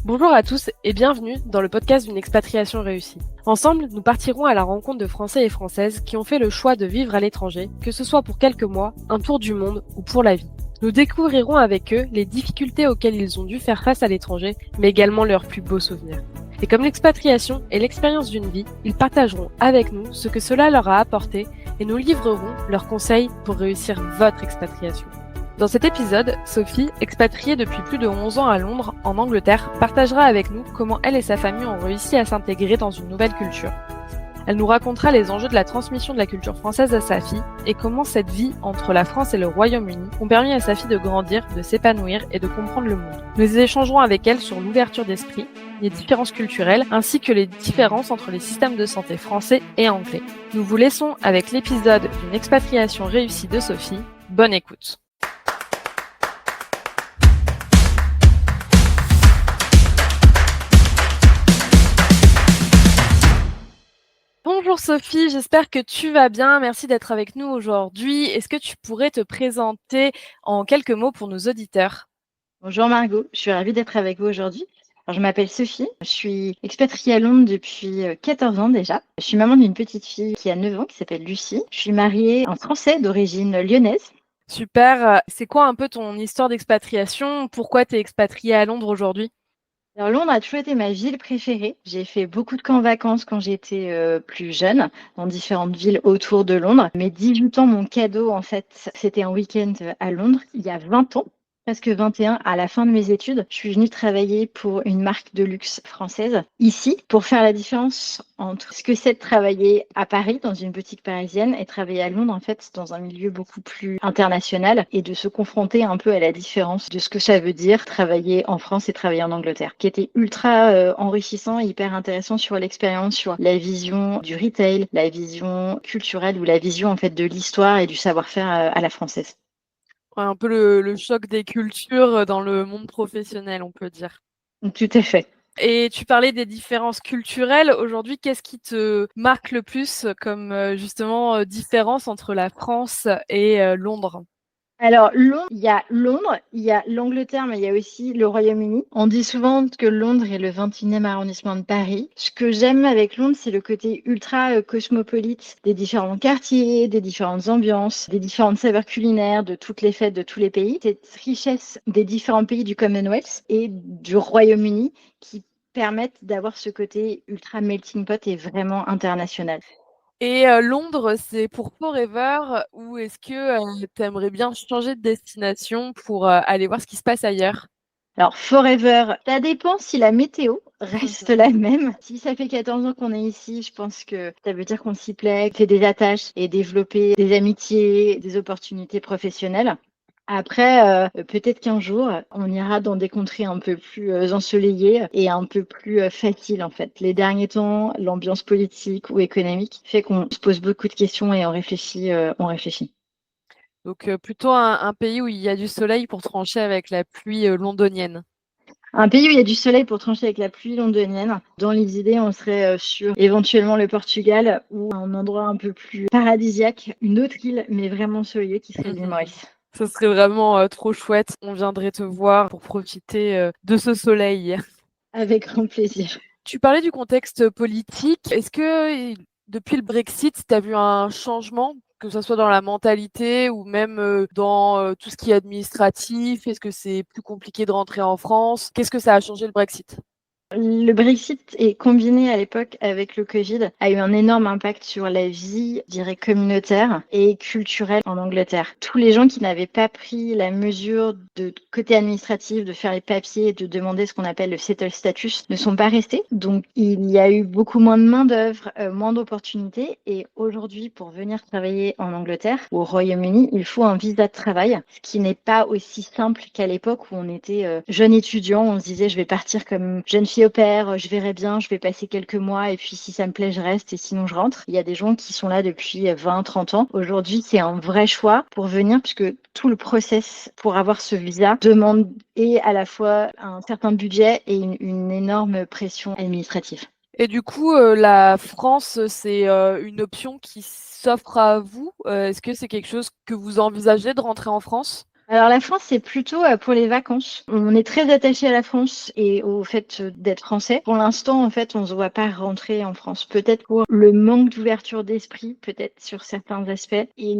Bonjour à tous et bienvenue dans le podcast d'une expatriation réussie. Ensemble, nous partirons à la rencontre de Français et Françaises qui ont fait le choix de vivre à l'étranger, que ce soit pour quelques mois, un tour du monde ou pour la vie. Nous découvrirons avec eux les difficultés auxquelles ils ont dû faire face à l'étranger, mais également leurs plus beaux souvenirs. Et comme l'expatriation est l'expérience d'une vie, ils partageront avec nous ce que cela leur a apporté et nous livrerons leurs conseils pour réussir votre expatriation. Dans cet épisode, Sophie, expatriée depuis plus de 11 ans à Londres, en Angleterre, partagera avec nous comment elle et sa famille ont réussi à s'intégrer dans une nouvelle culture. Elle nous racontera les enjeux de la transmission de la culture française à sa fille et comment cette vie entre la France et le Royaume-Uni ont permis à sa fille de grandir, de s'épanouir et de comprendre le monde. Nous échangerons avec elle sur l'ouverture d'esprit, les différences culturelles ainsi que les différences entre les systèmes de santé français et anglais. Nous vous laissons avec l'épisode d'une expatriation réussie de Sophie. Bonne écoute. Bonjour Sophie, j'espère que tu vas bien. Merci d'être avec nous aujourd'hui. Est-ce que tu pourrais te présenter en quelques mots pour nos auditeurs? Bonjour Margot, je suis ravie d'être avec vous aujourd'hui. Alors, je m'appelle Sophie, je suis expatriée à Londres depuis 14 ans déjà. Je suis maman d'une petite fille qui a 9 ans qui s'appelle Lucie. Je suis mariée à un Français d'origine lyonnaise. Super. C'est quoi un peu ton histoire d'expatriation? Pourquoi tu es expatriée à Londres aujourd'hui? Alors Londres a toujours été ma ville préférée. J'ai fait beaucoup de camps vacances quand j'étais plus jeune, dans différentes villes autour de Londres. Mes 18 ans, mon cadeau en fait, c'était un week-end à Londres il y a 20 ans. Presque 21, à la fin de mes études, je suis venue travailler pour une marque de luxe française ici pour faire la différence entre ce que c'est de travailler à Paris dans une boutique parisienne et travailler à Londres en fait dans un milieu beaucoup plus international et de se confronter un peu à la différence de ce que ça veut dire travailler en France et travailler en Angleterre, qui était ultra enrichissant et hyper intéressant sur l'expérience, sur la vision du retail, la vision culturelle ou la vision en fait de l'histoire et du savoir-faire à la française. Ouais, un peu le choc des cultures dans le monde professionnel, on peut dire. Tout à fait. Et tu parlais des différences culturelles. Aujourd'hui, qu'est-ce qui te marque le plus comme justement différence entre la France et Londres? Alors, Londres, il y a l'Angleterre, mais il y a aussi le Royaume-Uni. On dit souvent que Londres est le 21e arrondissement de Paris. Ce que j'aime avec Londres, c'est le côté ultra cosmopolite des différents quartiers, des différentes ambiances, des différentes saveurs culinaires, de toutes les fêtes de tous les pays. Cette richesse des différents pays du Commonwealth et du Royaume-Uni qui permettent d'avoir ce côté ultra melting pot et vraiment international. Et Londres, c'est pour forever ou est-ce que, tu aimerais bien changer de destination pour, aller voir ce qui se passe ailleurs? Alors, forever, ça dépend si la météo reste la même. Si ça fait 14 ans qu'on est ici, je pense que ça veut dire qu'on s'y plaît, fait des attaches et développer des amitiés, des opportunités professionnelles. Après, peut-être qu'un jour, on ira dans des contrées un peu plus ensoleillées et un peu plus faciles en fait. Les derniers temps, l'ambiance politique ou économique fait qu'on se pose beaucoup de questions et on réfléchit, on réfléchit. Donc plutôt un pays où il y a du soleil pour trancher avec la pluie, londonienne. Un pays où il y a du soleil pour trancher avec la pluie londonienne. Dans les idées, on serait sur éventuellement le Portugal ou un endroit un peu plus paradisiaque, une autre île, mais vraiment ensoleillée qui serait l'île Maurice. Ce serait vraiment, trop chouette. On viendrait te voir pour profiter, de ce soleil. Avec grand plaisir. Tu parlais du contexte politique. Est-ce que, depuis le Brexit, tu as vu un changement, que ça soit dans la mentalité ou même, dans, tout ce qui est administratif? Est-ce que c'est plus compliqué de rentrer en France? Qu'est-ce que ça a changé le Brexit? Le Brexit est combiné à l'époque avec le Covid, a eu un énorme impact sur la vie, je dirais, communautaire et culturelle en Angleterre. Tous les gens qui n'avaient pas pris la mesure de côté administratif, de faire les papiers et de demander ce qu'on appelle le settle status, ne sont pas restés. Donc, il y a eu beaucoup moins de main-d'œuvre, moins d'opportunités. Et aujourd'hui, pour venir travailler en Angleterre ou au Royaume-Uni, il faut un visa de travail, ce qui n'est pas aussi simple qu'à l'époque où on était jeune étudiant. On se disait, je vais partir comme jeune fille au pair, je verrai bien, je vais passer quelques mois et puis si ça me plaît, je reste et sinon je rentre. Il y a des gens qui sont là depuis 20, 30 ans. Aujourd'hui, c'est un vrai choix pour venir puisque tout le process pour avoir ce visa demande et à la fois un certain budget et une énorme pression administrative. Et du coup, la France, c'est, une option qui s'offre à vous? Est-ce que c'est quelque chose que vous envisagez de rentrer en France? Alors la France, c'est plutôt pour les vacances. On est très attaché à la France et au fait d'être français. Pour l'instant, en fait, on se voit pas rentrer en France. Peut-être pour le manque d'ouverture d'esprit, peut-être sur certains aspects, et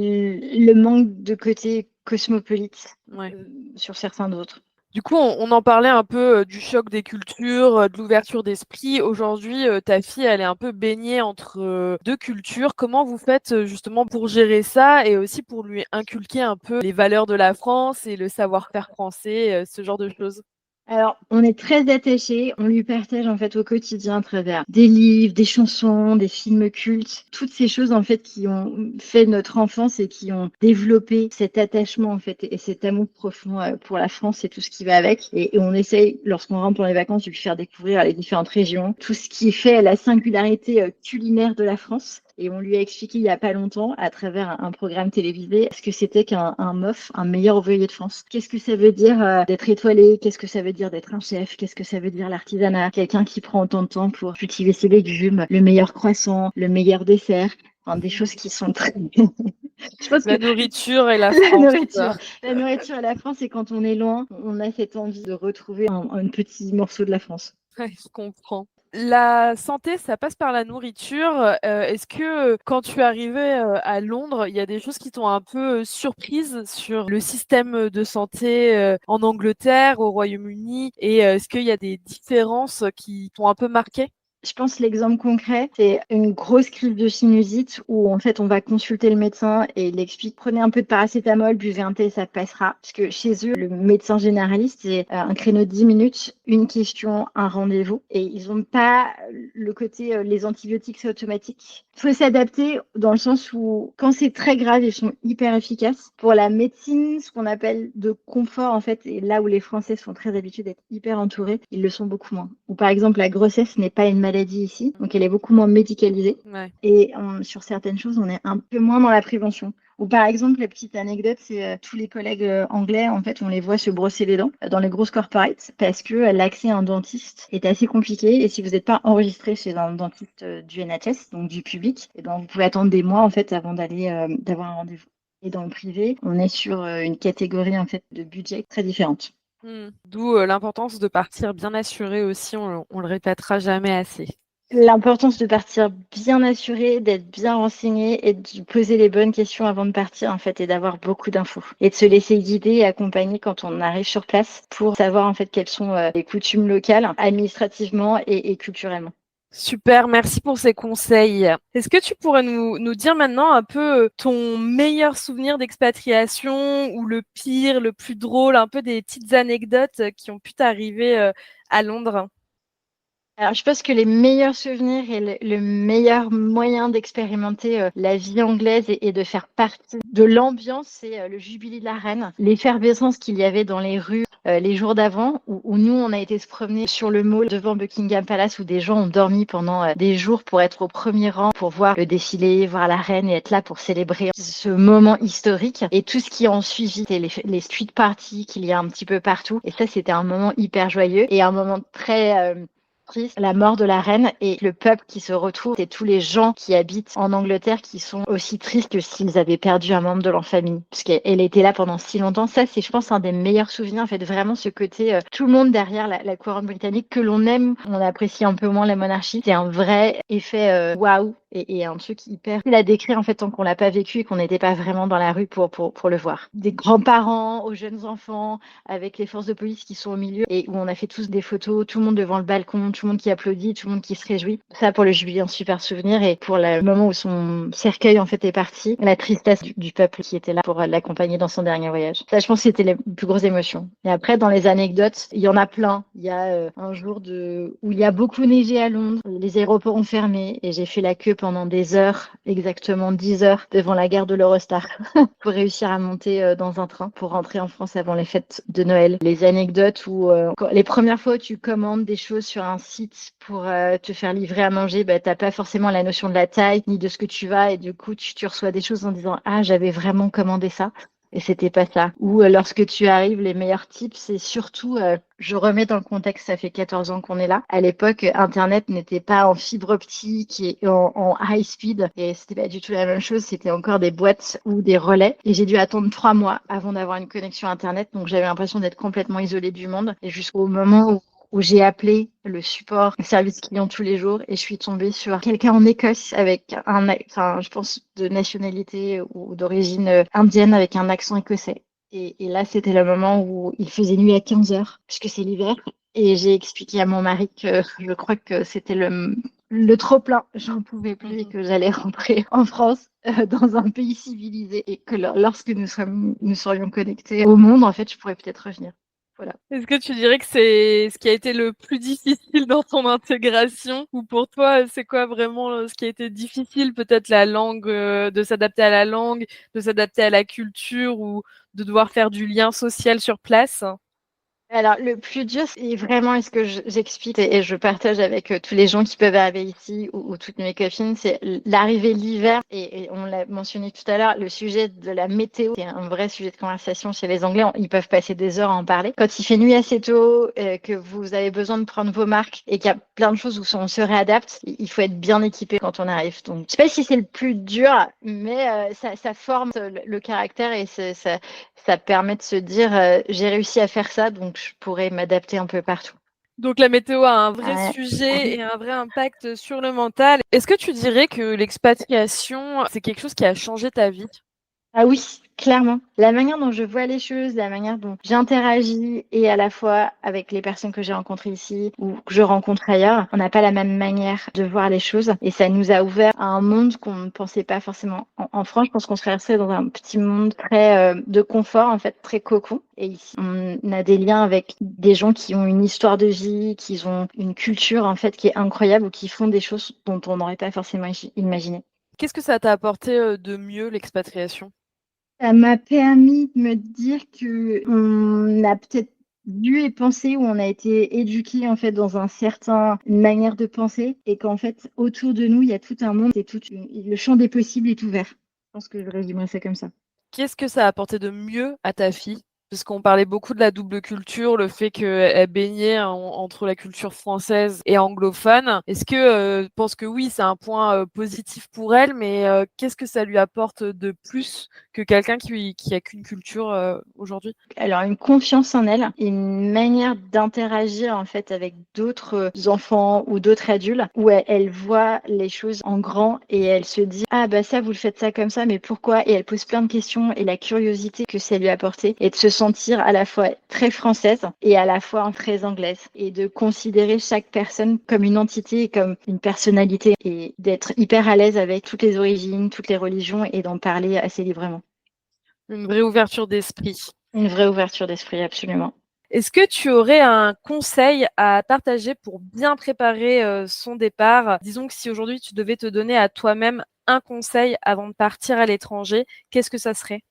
le manque de côté cosmopolite Ouais. sur certains d'autres. Du coup, on en parlait un peu du choc des cultures, de l'ouverture d'esprit. Aujourd'hui, ta fille, elle est un peu baignée entre deux cultures. Comment vous faites justement pour gérer ça et aussi pour lui inculquer un peu les valeurs de la France et le savoir-faire français, ce genre de choses? Alors, on est très attachés, on lui partage en fait au quotidien à travers des livres, des chansons, des films cultes, toutes ces choses en fait qui ont fait notre enfance et qui ont développé cet attachement en fait et cet amour profond pour la France et tout ce qui va avec. Et on essaye, lorsqu'on rentre pour les vacances, de lui faire découvrir les différentes régions, tout ce qui fait la singularité culinaire de la France. Et on lui a expliqué il y a pas longtemps, à travers un programme télévisé, ce que c'était qu'un MOF, un meilleur ouvrier de France. Qu'est-ce que ça veut dire d'être étoilé? Qu'est-ce que ça veut dire d'être un chef? Qu'est-ce que ça veut dire l'artisanat? Quelqu'un qui prend autant de temps pour cultiver ses légumes, le meilleur croissant, le meilleur dessert. Enfin, des choses qui sont très... Je pense que La nourriture et la la France. nourriture, la nourriture et la France, et quand on est loin, on a cette envie de retrouver un petit morceau de la France. Ouais, je comprends. La santé, ça passe par la nourriture. Est-ce que quand tu es arrivée à Londres, il y a des choses qui t'ont un peu surprise sur le système de santé en Angleterre, au Royaume-Uni, et est-ce qu'il y a des différences qui t'ont un peu marqué? Je pense que l'exemple concret, c'est une grosse crise de sinusite où en fait on va consulter le médecin et il explique prenez un peu de paracétamol, buvez un thé, ça passera. Parce que chez eux, le médecin généraliste, c'est un créneau de 10 minutes, une question, un rendez-vous. Et ils n'ont pas le côté les antibiotiques, c'est automatique. Il faut s'adapter dans le sens où quand c'est très grave, ils sont hyper efficaces. Pour la médecine, ce qu'on appelle de confort en fait, et là où les Français sont très habitués d'être hyper entourés, ils le sont beaucoup moins. Ou par exemple, la grossesse n'est pas une maladie ici, donc elle est beaucoup moins médicalisée. Ouais. Et sur certaines choses, on est un peu moins dans la prévention. Ou par exemple, la petite anecdote, c'est tous les collègues anglais, en fait, on les voit se brosser les dents dans les grosses corporates parce que l'accès à un dentiste est assez compliqué. Et si vous n'êtes pas enregistré chez un dentiste du NHS, donc du public, et ben, vous pouvez attendre des mois en fait avant d'avoir un rendez-vous. Et dans le privé, on est sur une catégorie en fait de budget très différente. D'où l'importance de partir bien assuré aussi, on le répétera jamais assez. L'importance de partir bien assuré, d'être bien renseigné et de poser les bonnes questions avant de partir en fait et d'avoir beaucoup d'infos et de se laisser guider et accompagner quand on arrive sur place pour savoir en fait quelles sont les coutumes locales administrativement et culturellement. Super, merci pour ces conseils. Est-ce que tu pourrais nous dire maintenant un peu ton meilleur souvenir d'expatriation ou le pire, le plus drôle, un peu des petites anecdotes qui ont pu t'arriver à Londres? Alors, je pense que les meilleurs souvenirs et le meilleur moyen d'expérimenter la vie anglaise et de faire partie de l'ambiance, c'est le Jubilé de la Reine, l'effervescence qu'il y avait dans les rues les jours d'avant, où nous, on a été se promener sur le mall devant Buckingham Palace, où des gens ont dormi pendant des jours pour être au premier rang, pour voir le défilé, voir la reine et être là pour célébrer ce moment historique. Et tout ce qui en suivi, c'est les street parties qu'il y a un petit peu partout. Et ça, c'était un moment hyper joyeux et un moment très triste, la mort de la reine et le peuple qui se retrouve et tous les gens qui habitent en Angleterre qui sont aussi tristes que s'ils avaient perdu un membre de leur famille parce qu'elle était là pendant si longtemps. Ça, c'est, je pense, un des meilleurs souvenirs. En fait, vraiment ce côté tout le monde derrière la couronne britannique que l'on aime, on apprécie un peu moins la monarchie. C'est un vrai effet waouh et un truc hyper facile à décrire en fait tant qu'on l'a pas vécu et qu'on n'était pas vraiment dans la rue pour le voir. Des grands-parents aux jeunes enfants avec les forces de police qui sont au milieu et où on a fait tous des photos, tout le monde devant le balcon, tout le monde qui applaudit, tout le monde qui se réjouit. Ça pour le jubilé, un super souvenir et pour le moment où son cercueil en fait est parti, la tristesse du peuple qui était là pour l'accompagner dans son dernier voyage. Ça, je pense que c'était les plus grosses émotions. Et après, dans les anecdotes, il y en a plein. Il y a un jour où il y a beaucoup neigé à Londres, les aéroports ont fermé et j'ai fait la queue pendant des heures, exactement 10 heures, devant la gare de l'Eurostar pour réussir à monter dans un train pour rentrer en France avant les fêtes de Noël. Les anecdotes où les premières fois où tu commandes des choses sur un site pour te faire livrer à manger, bah, t'as pas forcément la notion de la taille ni de ce que tu vas et du coup tu reçois des choses en disant ah j'avais vraiment commandé ça. Et c'était pas ça. Ou lorsque tu arrives, les meilleurs tips, c'est surtout, je remets dans le contexte, ça fait 14 ans qu'on est là. À l'époque, Internet n'était pas en fibre optique et en high speed. Et c'était pas du tout la même chose. C'était encore des boîtes ou des relais. Et j'ai dû attendre 3 mois avant d'avoir une connexion Internet. Donc j'avais l'impression d'être complètement isolée du monde. Et jusqu'au moment où j'ai appelé le support, le service client tous les jours et je suis tombée sur quelqu'un en Écosse avec je pense de nationalité ou d'origine indienne avec un accent écossais. Et là, c'était le moment où il faisait nuit à 15 heures, puisque c'est l'hiver. Et j'ai expliqué à mon mari que je crois que c'était le trop-plein. J'en pouvais plus et que j'allais rentrer en France, dans un pays civilisé. Et que lorsque nous serions connectés au monde, en fait, je pourrais peut-être revenir. Voilà. Est-ce que tu dirais que c'est ce qui a été le plus difficile dans ton intégration? Ou pour toi, c'est quoi vraiment ce qui a été difficile? Peut-être la langue, de s'adapter à la langue, de s'adapter à la culture ou de devoir faire du lien social sur place? Alors, le plus dur, c'est vraiment, est ce que j'explique et je partage avec tous les gens qui peuvent arriver ici ou toutes mes copines, c'est l'arrivée l'hiver. Et on l'a mentionné tout à l'heure, le sujet de la météo, c'est un vrai sujet de conversation chez les Anglais. Ils peuvent passer des heures à en parler. Quand il fait nuit assez tôt, que vous avez besoin de prendre vos marques et qu'il y a plein de choses où on se réadapte, il faut être bien équipé quand on arrive. Donc, je sais pas si c'est le plus dur, mais ça forme le caractère et ça permet de se dire j'ai réussi à faire ça, donc je pourrais m'adapter un peu partout. Donc la météo a un vrai Ouais. sujet et un vrai impact sur le mental. Est-ce que tu dirais que l'expatriation, c'est quelque chose qui a changé ta vie? Ah oui, clairement. La manière dont je vois les choses, la manière dont j'interagis et à la fois avec les personnes que j'ai rencontrées ici ou que je rencontre ailleurs, on n'a pas la même manière de voir les choses et ça nous a ouvert à un monde qu'on ne pensait pas forcément. En France, je pense qu'on serait resté dans un petit monde très de confort, en fait, très cocon. Et ici, on a des liens avec des gens qui ont une histoire de vie, qui ont une culture, en fait, qui est incroyable ou qui font des choses dont on n'aurait pas forcément imaginé. Qu'est-ce que ça t'a apporté, de mieux l'expatriation? Ça m'a permis de me dire que on a peut-être vu et pensé ou on a été éduqué en fait dans une manière de penser et qu'en fait autour de nous il y a tout un monde et le champ des possibles est ouvert. Je pense que je résumerais ça comme ça. Qu'est-ce que ça a apporté de mieux à ta fille? Parce qu'on parlait beaucoup de la double culture, le fait qu'elle baignait entre la culture française et anglophone. Est-ce que tu penses que oui, c'est un point positif pour elle, mais qu'est-ce que ça lui apporte de plus que quelqu'un qui a qu'une culture aujourd'hui? Alors une confiance en elle, une manière d'interagir en fait avec d'autres enfants ou d'autres adultes où elle voit les choses en grand et elle se dit ah bah ça vous le faites ça comme ça mais pourquoi et elle pose plein de questions et la curiosité que ça lui a apporté et de se sentir à la fois très française et à la fois très anglaise et de considérer chaque personne comme une entité et comme une personnalité et d'être hyper à l'aise avec toutes les origines, toutes les religions et d'en parler assez librement. Une vraie ouverture d'esprit. Une vraie ouverture d'esprit, absolument. Est-ce que tu aurais un conseil à partager pour bien préparer son départ? Disons que si aujourd'hui tu devais te donner à toi-même un conseil avant de partir à l'étranger, qu'est-ce que ça serait?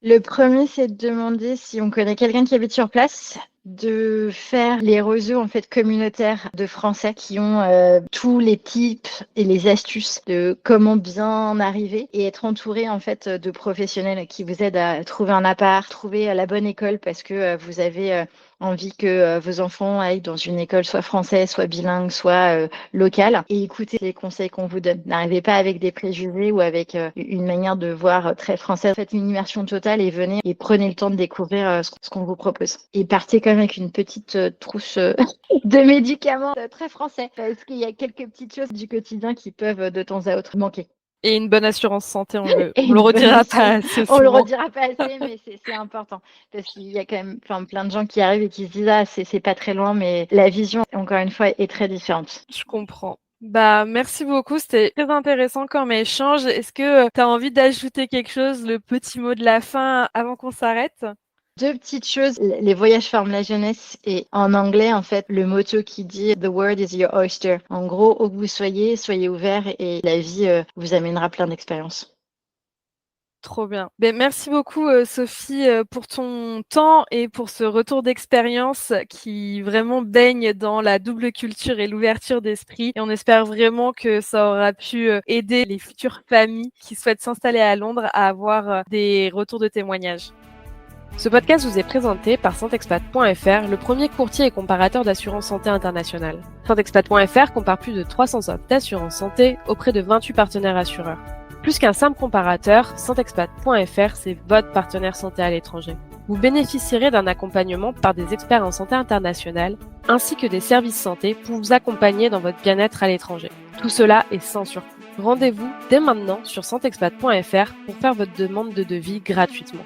Le premier, c'est de demander si on connaît quelqu'un qui habite sur place, de faire les réseaux en fait communautaires de Français qui ont tous les tips et les astuces de comment bien arriver et être entouré en fait de professionnels qui vous aident à trouver un appart, trouver la bonne école parce que vous avez envie que vos enfants aillent dans une école soit française, soit bilingue, soit locale et écoutez les conseils qu'on vous donne. N'arrivez pas avec des préjugés ou avec une manière de voir très française. Faites une immersion totale et venez et prenez le temps de découvrir ce qu'on vous propose. Et partez quand même avec une petite trousse de médicaments très français parce qu'il y a quelques petites choses du quotidien qui peuvent de temps à autre manquer. Et une bonne assurance santé, Et on le une bonne redira assurance. pas assez On le souvent. redira pas assez, mais c'est important. Parce qu'il y a quand même plein de gens qui arrivent et qui se disent, ah, c'est pas très loin, mais la vision, encore une fois, est très différente. Je comprends. Bah, merci beaucoup, c'était très intéressant comme échange. Est-ce que tu as envie d'ajouter quelque chose, le petit mot de la fin avant qu'on s'arrête? Deux petites choses. Les voyages forment la jeunesse et en anglais, en fait, le motto qui dit The world is your oyster. En gros, où que vous soyez, soyez ouverts et la vie vous amènera plein d'expériences. Trop bien. Merci beaucoup, Sophie, pour ton temps et pour ce retour d'expérience qui vraiment baigne dans la double culture et l'ouverture d'esprit. Et on espère vraiment que ça aura pu aider les futures familles qui souhaitent s'installer à Londres à avoir des retours de témoignages. Ce podcast vous est présenté par Santexpat.fr, le premier courtier et comparateur d'assurance santé international. Santexpat.fr compare plus de 300 offres d'assurance santé auprès de 28 partenaires assureurs. Plus qu'un simple comparateur, Santexpat.fr, c'est votre partenaire santé à l'étranger. Vous bénéficierez d'un accompagnement par des experts en santé internationale, ainsi que des services santé pour vous accompagner dans votre bien-être à l'étranger. Tout cela est sans surcoût. Rendez-vous dès maintenant sur Santexpat.fr pour faire votre demande de devis gratuitement.